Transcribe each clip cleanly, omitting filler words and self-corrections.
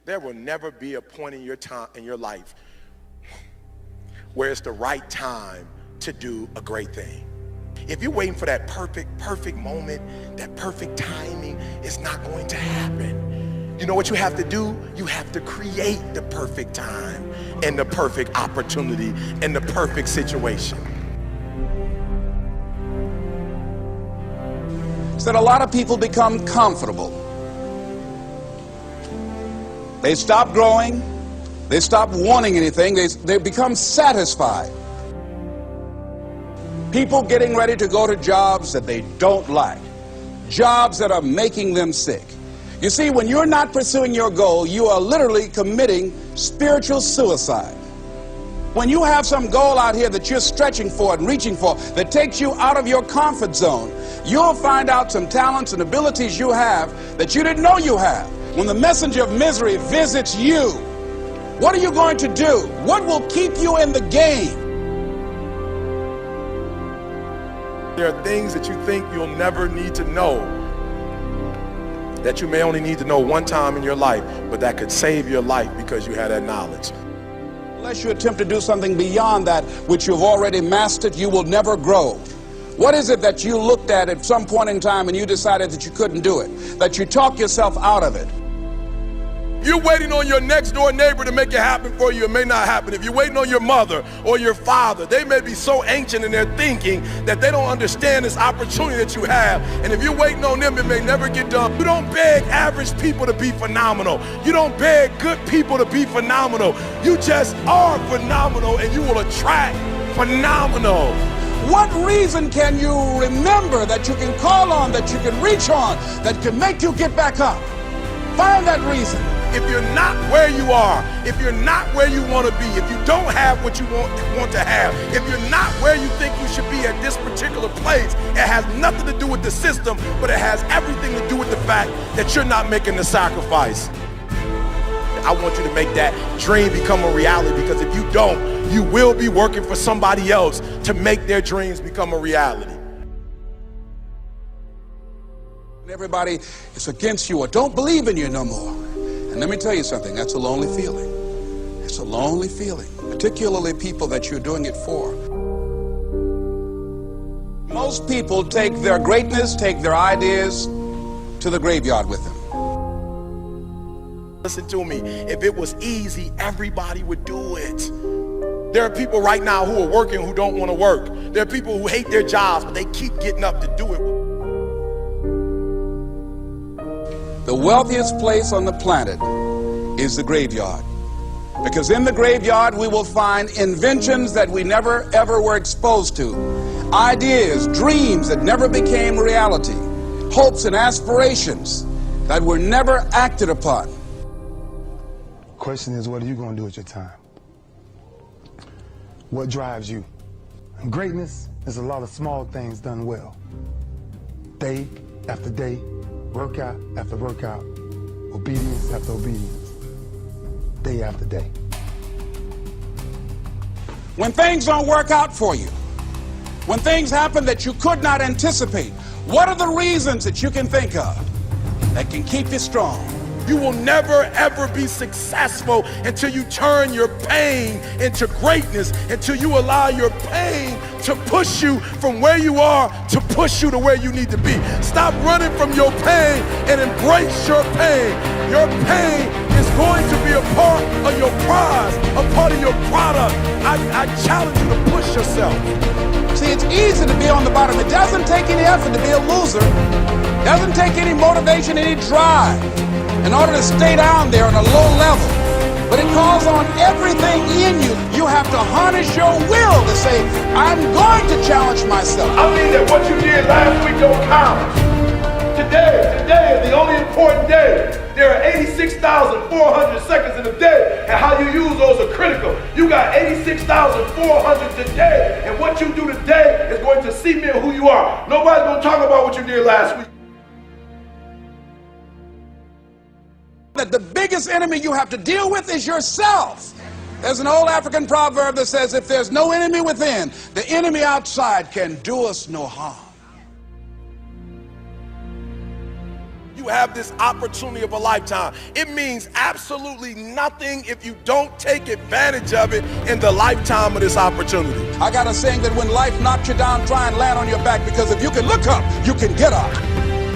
There will never be a point in your time, in your life, where it's the right time to do a great thing. If you're waiting for that perfect moment, that perfect timing, it's not going to happen. You know what you have to do? You have to create the perfect time and the perfect opportunity and the perfect situation. So that a lot of people become comfortable. They stop growing. They stop wanting anything. They become satisfied. People getting ready to go to jobs that they don't like. Jobs that are making them sick. You see, when you're not pursuing your goal, you are literally committing spiritual suicide. When you have some goal out here that you're stretching for and reaching for that takes you out of your comfort zone, you'll find out some talents and abilities you have that you didn't know you have. When the messenger of misery visits you, what are you going to do? What will keep you in the game? There are things that you think you'll never need to know, that you may only need to know one time in your life, but that could save your life because you had that knowledge. Unless you attempt to do something beyond that which you've already mastered, you will never grow. What is it that you looked at some point in time and you decided that you couldn't do it, that you talked yourself out of it? You're waiting on your next door neighbor to make it happen for you. It may not happen. If you're waiting on your mother or your father, they may be so ancient in their thinking that they don't understand this opportunity that you have. And if you're waiting on them, it may never get done. You don't beg average people to be phenomenal. You don't beg good people to be phenomenal. You just are phenomenal, and you will attract phenomenal. What reason can you remember that you can call on, that you can reach on, that can make you get back up? Find that reason. If you're not where you are, if you're not where you want to be, if you don't have what you want to have, if you're not where you think you should be at this particular place, it has nothing to do with the system, but it has everything to do with the fact that you're not making the sacrifice. I want you to make that dream become a reality, because if you don't, you will be working for somebody else to make their dreams become a reality. Everybody is against you or don't believe in you no more. And let me tell you something, that's a lonely feeling. It's a lonely feeling, particularly people that you're doing it for. Most people take their greatness, take their ideas to the graveyard with them. Listen to me, if it was easy, everybody would do it. There are people right now who are working who don't want to work. There are people who hate their jobs, but they keep getting up to do it. The wealthiest place on the planet is the graveyard. Because in the graveyard we will find inventions that we never ever were exposed to. Ideas, dreams that never became reality. Hopes and aspirations that were never acted upon. The question is, what are you going to do with your time? What drives you? And greatness is a lot of small things done well. Day after day, workout after workout, obedience after obedience, day after day. When things don't work out for you, when things happen that you could not anticipate, what are the reasons that you can think of that can keep you strong? You will never ever be successful until you turn your pain into greatness, until you allow your pain to push you from where you are to push you to where you need to be. Stop running from your pain and embrace your pain. Your pain is going to be a part of your prize, a part of your product. I challenge you to push yourself. See, it's easy to be on the bottom. It doesn't take any effort to be a loser. It doesn't take any motivation, any drive in order to stay down there on a low level. But it calls on everything in you. You have to harness your will to say, I'm going to challenge myself. I mean that what you did last week don't count. Today is the only important day. There are 86,400 seconds in a day, and how you use those are critical. You got 86,400 today, and what you do today is going to cement who you are. Nobody's going to talk about what you did last week. That the biggest enemy you have to deal with is yourself. There's an old African proverb that says, if there's no enemy within, the enemy outside can do us no harm. You you have this opportunity of a lifetime. It means absolutely nothing if you don't take advantage of it in the lifetime of this opportunity. I got a saying that when life knocks you down, try and land on your back, because if you can look up, you can get up.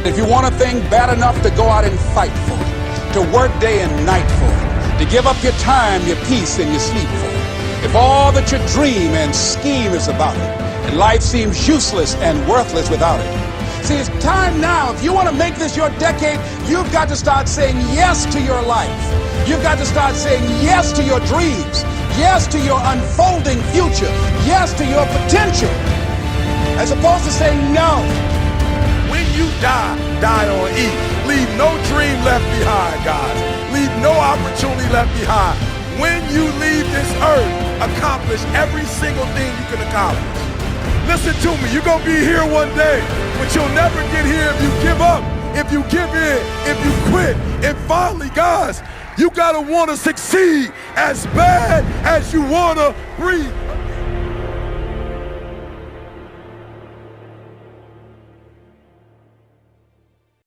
If you want a thing bad enough to go out and fight for it, to work day and night for it, to give up your time, your peace, and your sleep for it, if all that you dream and scheme is about it, and life seems useless and worthless without it. See, it's time now. If you want to make this your decade, you've got to start saying yes to your life. You've got to start saying yes to your dreams, yes to your unfolding future, yes to your potential, as opposed to saying no. When you die, die on E. Leave no dream left behind, guys. Leave no opportunity left behind. When you leave this earth, accomplish every single thing you can accomplish. Listen to me, you're going to be here one day, but you'll never get here if you give up, if you give in, if you quit. And finally, guys, you got to want to succeed as bad as you want to breathe.